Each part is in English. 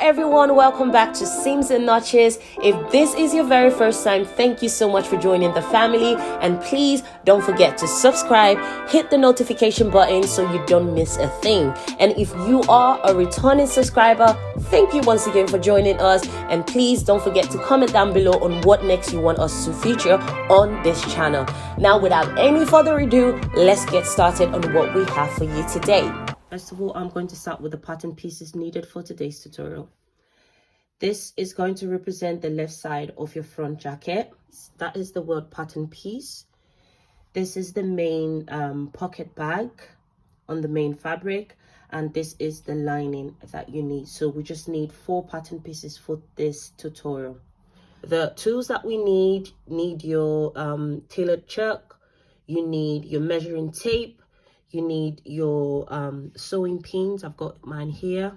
everyone, welcome back to Seams and Notches. If this is your very first time, thank you so much for joining the family, and please don't forget to subscribe, hit the notification button so you don't miss a thing. And if you are a returning subscriber, thank you once again for joining us, and please don't forget to comment down below on what next you want us to feature on this channel. Now, without any further ado, let's get started on what we have for you today. First of all, I'm going to start with the pattern pieces needed for today's tutorial. This is going to represent the left side of your front jacket. That is the word pattern piece. This is the main pocket bag on the main fabric, and this is the lining that you need. So we just need 4 pattern pieces for this tutorial. The tools that we need your tailored chuck, you need your measuring tape, you need your sewing pins. I've got mine here.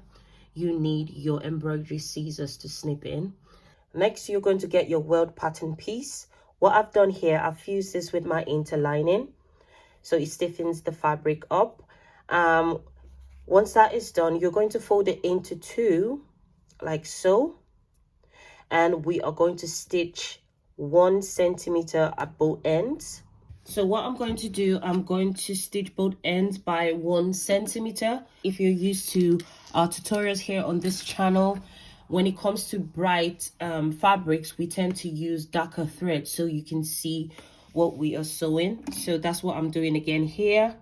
You need your embroidery scissors to snip in. Next, you're going to get your welt pattern piece. What I've done here, I've fused this with my interlining, so it stiffens the fabric up. Once that is done, you're going to fold it into 2, like so. And we are going to stitch 1 centimeter at both ends. So what I'm going to do, I'm going to stitch both ends by 1 centimeter. If you're used to our tutorials here on this channel, when it comes to bright fabrics, we tend to use darker thread so you can see what we are sewing. So that's what I'm doing again here.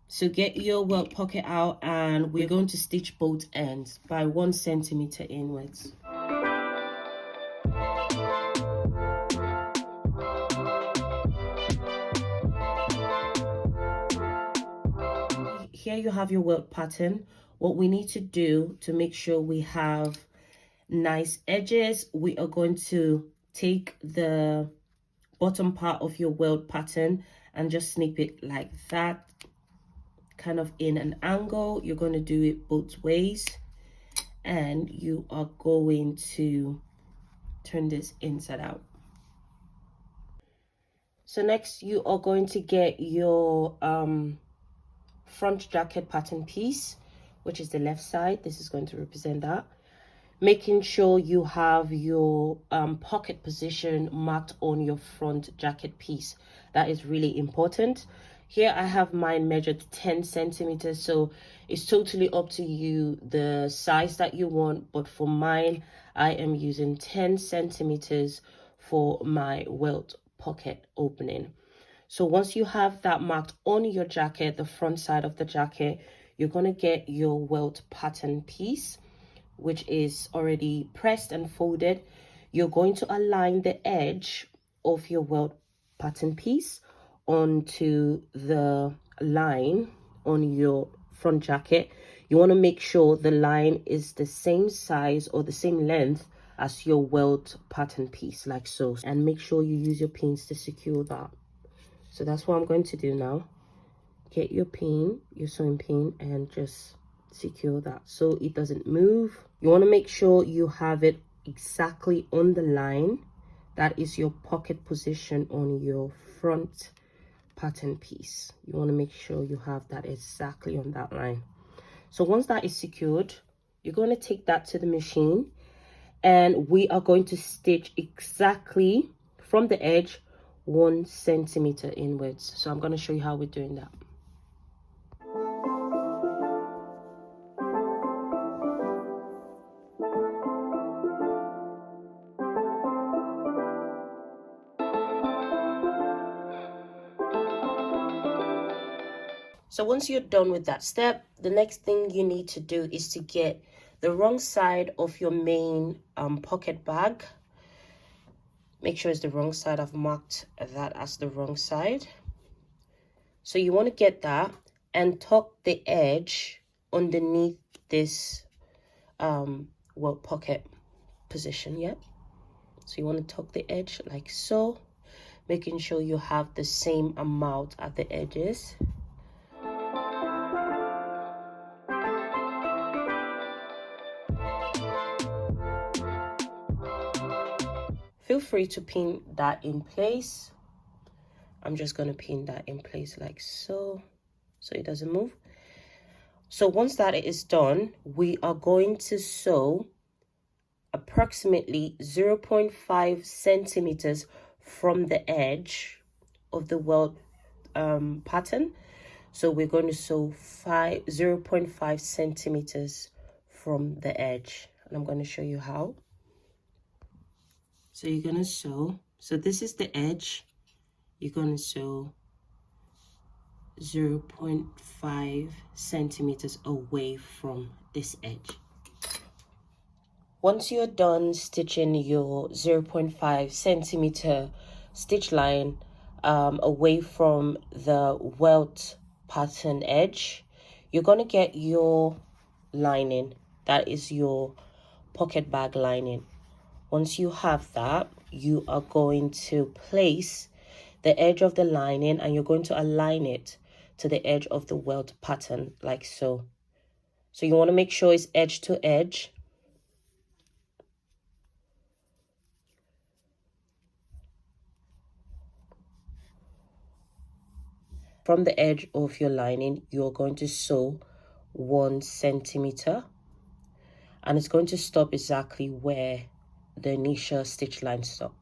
So get your welt pocket out, and we're going to stitch both ends by 1 centimeter inwards. Here you have your welt pattern. What we need to do to make sure we have nice edges, we are going to take the bottom part of your welt pattern and just snip it like that, kind of in an angle. You're going to do it both ways, and you are going to turn this inside out. So next, you are going to get your front jacket pattern piece, which is the left side. This is going to represent that. Making sure you have your pocket position marked on your front jacket piece. That is really important. Here I have mine measured 10 centimeters, so it's totally up to you the size that you want, but for mine I am using 10 centimeters for my welt pocket opening. So once you have that marked on your jacket, the front side of the jacket, you're going to get your welt pattern piece, which is already pressed and folded. You're going to align the edge of your welt pattern piece onto the line on your front jacket. You want to make sure the line is the same size or the same length as your welt pattern piece, like so. And make sure you use your pins to secure that. So that's what I'm going to do now. Get your pin, your sewing pin, and just secure that so it doesn't move. You want to make sure you have it exactly on the line. That is your pocket position on your front pattern piece. You want to make sure you have that exactly on that line. So once that is secured, you're going to take that to the machine, and we are going to stitch exactly from the edge 1 centimeter inwards. So I'm going to show you how we're doing that. So once you're done with that step, the next thing you need to do is to get the wrong side of your main pocket bag. Make sure it's the wrong side. I've marked that as the wrong side. So you want to get that and tuck the edge underneath this welt pocket position, yeah? So you want to tuck the edge like so, making sure you have the same amount at the edges. Feel free to pin that in place. I'm just going to pin that in place like so, so it doesn't move. So once that is done, we are going to sew approximately 0.5 centimeters from the edge of the welt pattern. So we're going to sew 0.5 centimeters from the edge, and I'm going to show you how. So you're going to sew, so this is the edge, you're going to sew 0.5 centimeters away from this edge. Once you're done stitching your 0.5 centimeter stitch line away from the welt pattern edge, you're going to get your lining. That is your pocket bag lining. Once you have that, you are going to place the edge of the lining and you're going to align it to the edge of the welt pattern like so. So you want to make sure it's edge to edge. From the edge of your lining, you're going to sew 1 centimeter, and it's going to stop exactly where the initial stitch line stopped.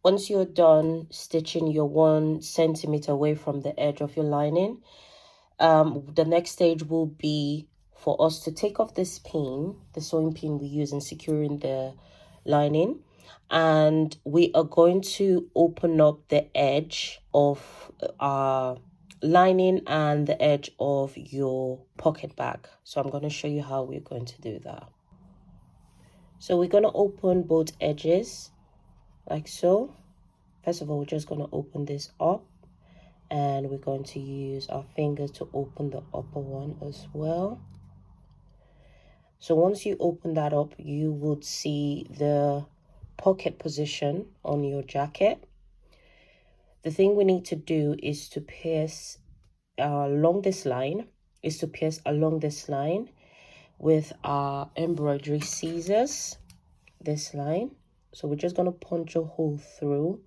Once you're done stitching your 1 centimeter away from the edge of your lining, the next stage will be for us to take off this pin, the sewing pin we use in securing the lining, and we are going to open up the edge of our lining and the edge of your pocket bag. So I'm going to show you how we're going to do that. So we're going to open both edges like so. First of all, we're just going to open this up, and we're going to use our fingers to open the upper one as well. So once you open that up, you would see the pocket position on your jacket. The thing we need to do is to pierce along this line, with our embroidery scissors, this line. So we're just going to punch a hole through,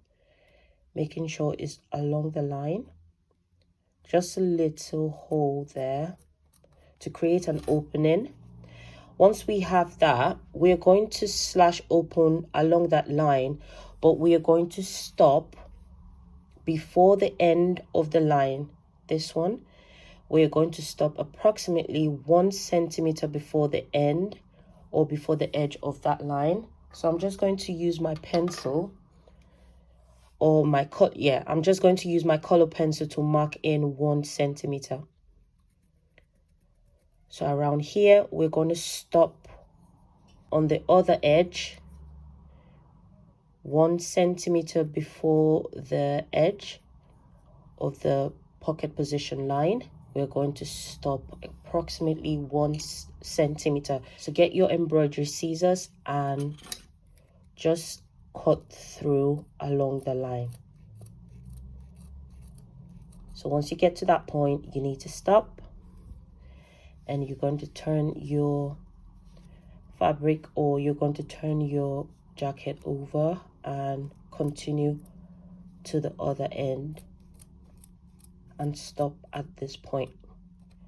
making sure it's along the line. Just a little hole there to create an opening. Once we have that, we're going to slash open along that line, but we are going to stop before the end of the line. This one, we're going to stop approximately 1 centimeter before the end or before the edge of that line. So I'm just going to use my pencil or my I'm just going to use my color pencil to mark in 1 centimeter. So around here, we're going to stop on the other edge 1 centimeter before the edge of the pocket position line. We're going to stop approximately 1 centimeter. So get your embroidery scissors and just cut through along the line. So once you get to that point, you need to stop, and you're going to turn your fabric, or you're going to turn your jacket over and continue to the other end and stop at this point.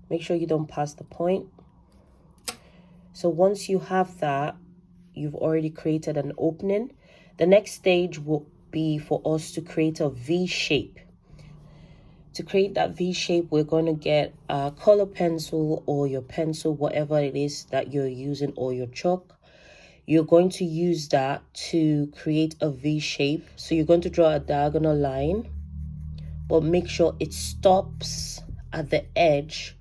Make sure you don't pass the point. So once you have that, you've already created an opening. The next stage will be for us to create a V shape. To create that V shape, we're going to get a color pencil or your pencil, whatever it is that you're using, or your chalk. You're going to use that to create a V shape. So you're going to draw a diagonal line, but make sure it stops at the edge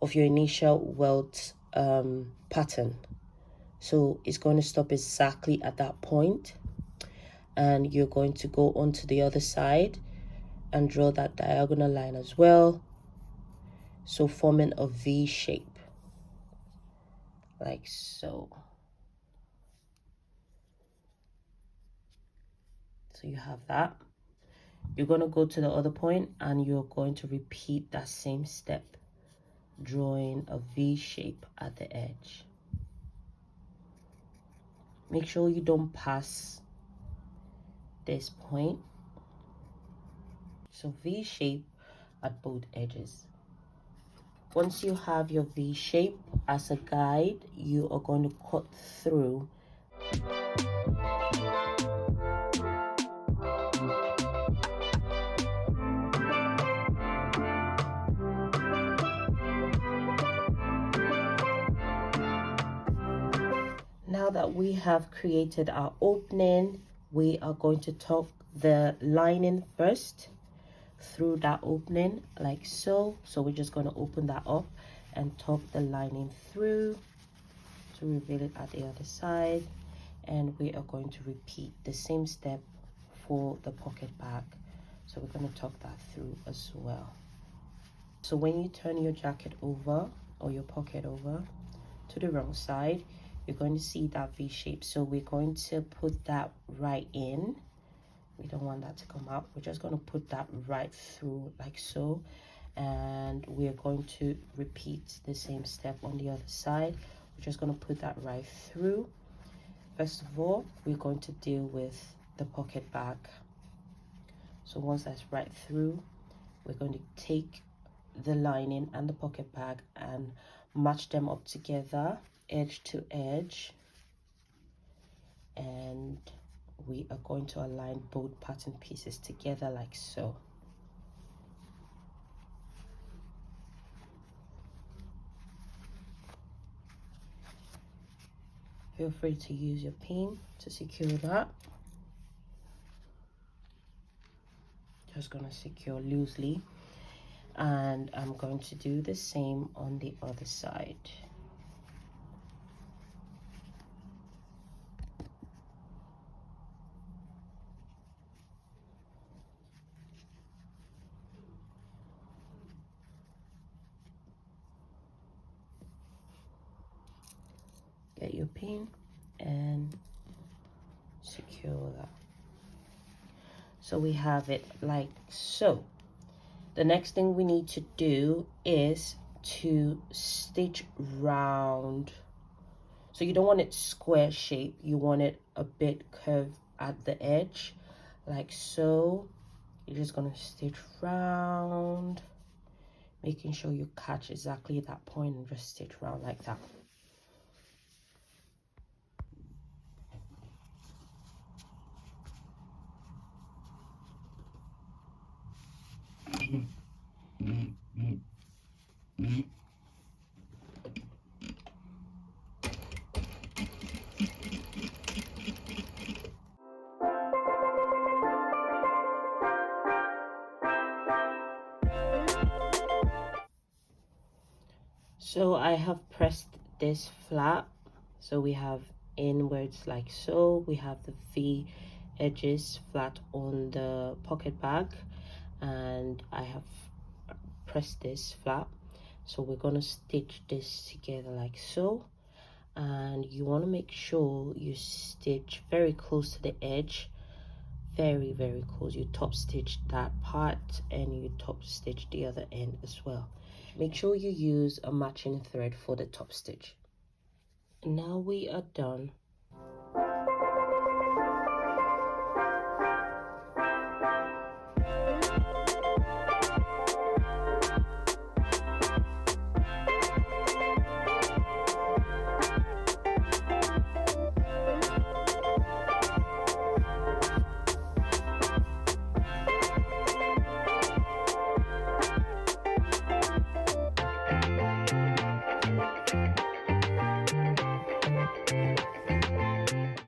of your initial welt pattern. So it's going to stop exactly at that point, and you're going to go onto the other side and draw that diagonal line as well, so forming a V shape like so. So you have that. You're going to go to the other point and you're going to repeat that same step, drawing a V shape at the edge. Make sure you don't pass this point. So V shape at both edges. Once you have your V shape as a guide, you are going to cut through. Now that we have created our opening, we are going to tuck the lining first through that opening like so. So we're just going to open that up and tuck the lining through to reveal it at the other side. And we are going to repeat the same step for the pocket bag. So we're going to tuck that through as well. So when you turn your jacket over or your pocket over to the wrong side, you're going to see that V shape. So we're going to put that right in. We don't want that to come out. We're just going to put that right through like so. And we're going to repeat the same step on the other side. We're just going to put that right through. First of all, we're going to deal with the pocket bag. So once that's right through, we're going to take the lining and the pocket bag and match them up together, edge to edge, and we are going to align both pattern pieces together like so. Feel free to use your pin to secure that. Just gonna secure loosely, and I'm going to do the same on the other side. Get your pin and secure that. So we have it like so. The next thing we need to do is to stitch round. So you don't want it square shape, you want it a bit curved at the edge like so. You're just going to stitch round, making sure you catch exactly that point and just stitch round like that. So I have pressed this flat, so we have inwards like so. We have the V edges flat on the pocket bag, and I have pressed this flat. So we're going to stitch this together like so, and you want to make sure you stitch very close to the edge, very close. You top stitch that part and you top stitch the other end as well. Make sure you use a matching thread for the top stitch. Now we are done